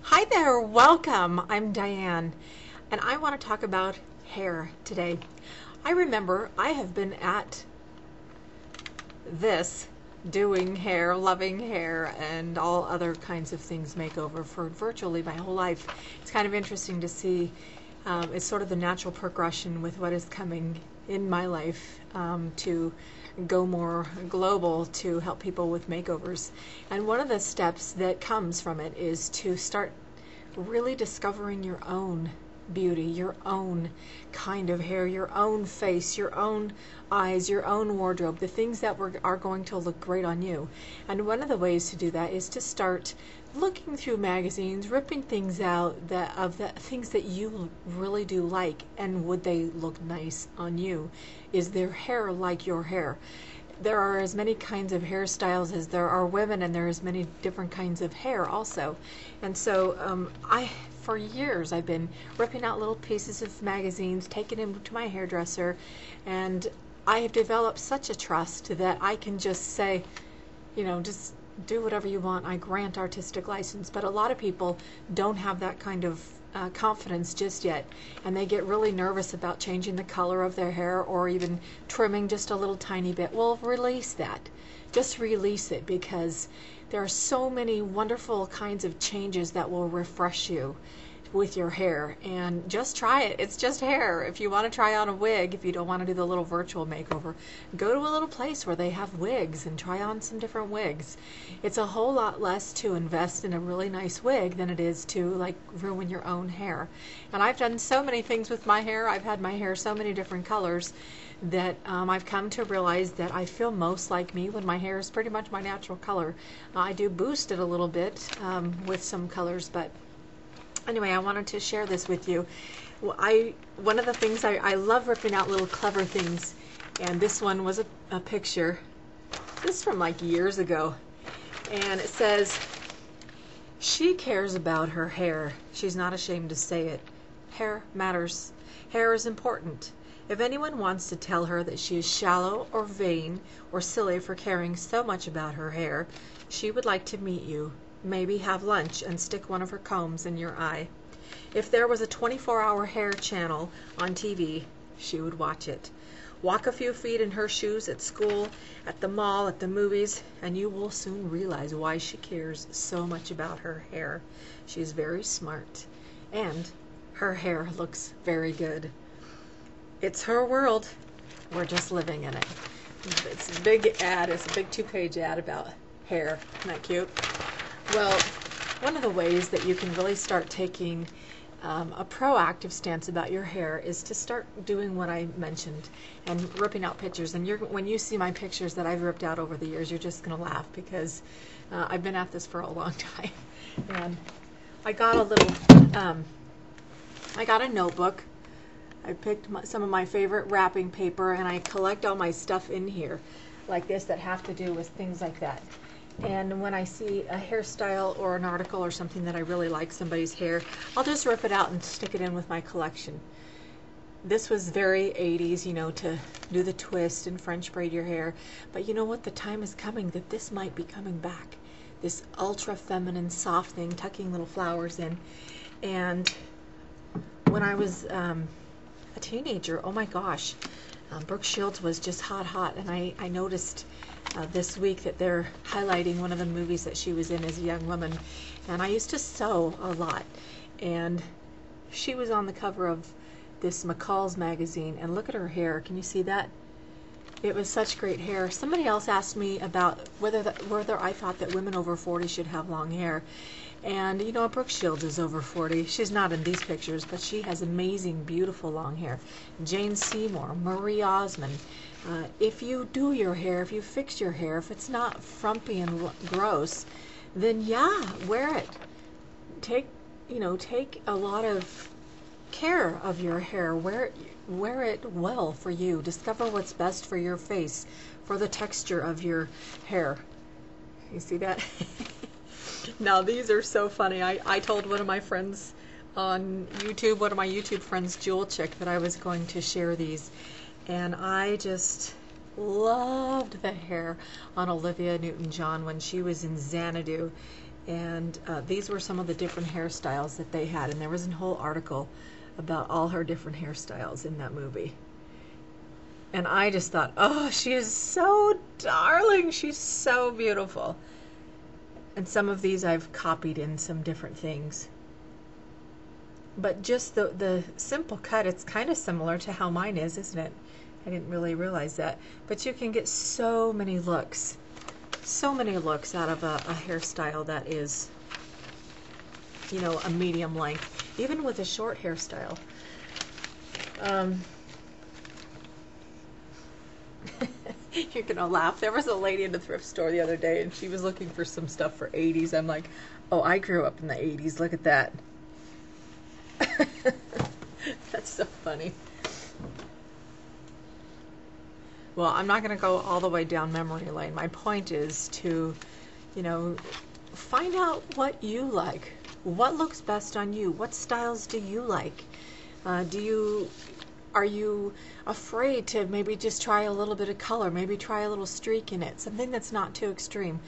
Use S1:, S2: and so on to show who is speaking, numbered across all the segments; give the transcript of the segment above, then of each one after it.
S1: Hi there, welcome. I'm Diane, and I want to talk about hair today. I remember I have been at this doing hair, loving hair, and all other kinds of things makeover for virtually my whole life. It's kind of interesting to see. It's sort of the natural progression with what is coming in my life to go more global to help people with makeovers. And one of the steps that comes from it is to start really discovering your own beauty, your own kind of hair, your own face, your own eyes, your own wardrobe, the things that are going to look great on you. And one of the ways to do that is to start looking through magazines, ripping things out of the things that you really do like, and would they look nice on you? Is their hair like your hair? There are as many kinds of hairstyles as there are women, and there are as many different kinds of hair also. And so for years, I've been ripping out little pieces of magazines, taking them to my hairdresser, and I have developed such a trust that I can just say, just do whatever you want. I grant artistic license. But a lot of people don't have that kind of confidence just yet, and they get really nervous about changing the color of their hair or even trimming just a little tiny bit. Well, release that. Just release it, because there are so many wonderful kinds of changes that will refresh you with your hair. And just try it. It's just hair. If you want to try on a wig, if you don't want to do the little virtual makeover, go to a little place where they have wigs and try on some different wigs. It's a whole lot less to invest in a really nice wig than it is to ruin your own hair. And I've done so many things with my hair. I've had my hair so many different colors that I've come to realize that I feel most like me when my hair is pretty much my natural color. I do boost it a little bit with some colors, but anyway, I wanted to share this with you. One of the things I love ripping out little clever things, and this one was a picture. This is from years ago, and it says, "She cares about her hair. She's not ashamed to say it. Hair matters. Hair is important. If anyone wants to tell her that she is shallow or vain or silly for caring so much about her hair, she would like to meet you. Maybe have lunch and stick one of her combs in your eye. If there was a 24-hour hair channel on TV, she would watch it. Walk a few feet in her shoes at school, at the mall, at the movies, and you will soon realize why she cares so much about her hair. She is very smart, and her hair looks very good. It's her world. We're just living in it." It's a big ad. It's a big 2-page ad about hair. Isn't that cute? Well, one of the ways that you can really start taking a proactive stance about your hair is to start doing what I mentioned and ripping out pictures. And when you see my pictures that I've ripped out over the years, you're just going to laugh, because I've been at this for a long time. And I got I got a notebook. I picked some of my favorite wrapping paper, and I collect all my stuff in here like this that have to do with things like that. And when I see a hairstyle or an article or something that I really like, somebody's hair, I'll just rip it out and stick it in with my collection. This was very 80s, to do the twist and French braid your hair. But you know what? The time is coming that this might be coming back. This ultra feminine, soft thing, tucking little flowers in. And when I was a teenager, oh my gosh, Brooke Shields was just hot. And I noticed this week that they're highlighting one of the movies that she was in as a young woman. And I used to sew a lot. And she was on the cover of this McCall's magazine. And look at her hair. Can you see that? It was such great hair. Somebody else asked me about whether I thought that women over 40 should have long hair. And Brooke Shields is over 40. She's not in these pictures, but she has amazing, beautiful long hair. Jane Seymour, Marie Osmond. If you do your hair, if you fix your hair, if it's not frumpy and gross, then yeah, wear it. Take a lot of care of your hair. Wear it well for you. Discover what's best for your face, for the texture of your hair. You see that? Now these are so funny. I told one of my friends on YouTube, one of my YouTube friends, Jewel Chick, that I was going to share these. And I just loved the hair on Olivia Newton-John when she was in Xanadu. And these were some of the different hairstyles that they had, and there was a whole article about all her different hairstyles in that movie. And I just thought, oh, she is so darling. She's so beautiful. And some of these I've copied in some different things. But just the simple cut, it's kind of similar to how mine is, isn't it? I didn't really realize that. But you can get so many looks out of a hairstyle that is, you know, a medium length, even with a short hairstyle. You're gonna laugh. There was a lady in the thrift store the other day, and she was looking for some stuff for 80s. I'm like, oh, I grew up in the 80s. Look at that. That's so funny. Well, I'm not going to go all the way down memory lane. My point is to, you know, find out what you like. What looks best on you? What styles do you like? Are you afraid to maybe just try a little bit of color? Maybe try a little streak in it. Something that's not too extreme.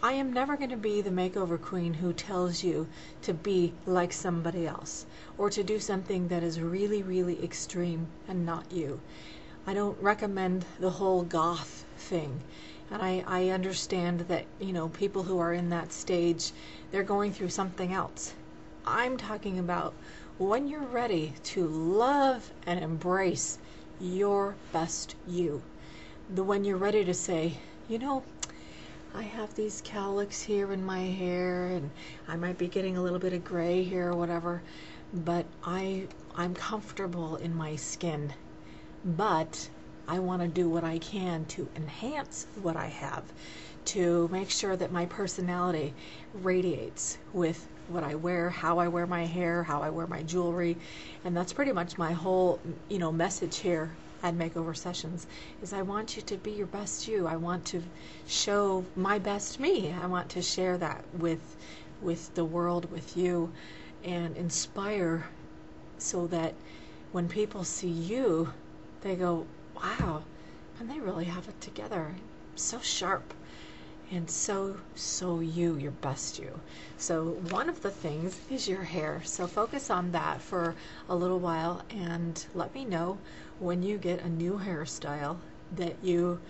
S1: I am never going to be the makeover queen who tells you to be like somebody else or to do something that is really, really extreme and not you. I don't recommend the whole goth thing. And I understand that, you know, people who are in that stage, they're going through something else. I'm talking about when you're ready to love and embrace your best you. When you're ready to say, you know, I have these cowlicks here in my hair, and I might be getting a little bit of gray here or whatever, but I'm comfortable in my skin. But I want to do what I can to enhance what I have, to make sure that my personality radiates with what I wear, how I wear my hair, how I wear my jewelry. And that's pretty much my whole, you know, message here at Makeover Sessions, is I want you to be your best you. I want to show my best me. I want to share that with the world, with you, and inspire so that when people see you, they go, wow, and they really have it together. So sharp. And so you, your best you. So one of the things is your hair. So focus on that for a little while and let me know when you get a new hairstyle that you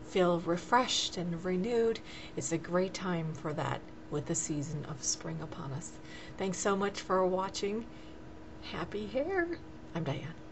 S1: feel refreshed and renewed. It's a great time for that with the season of spring upon us. Thanks so much for watching. Happy hair. I'm Diane.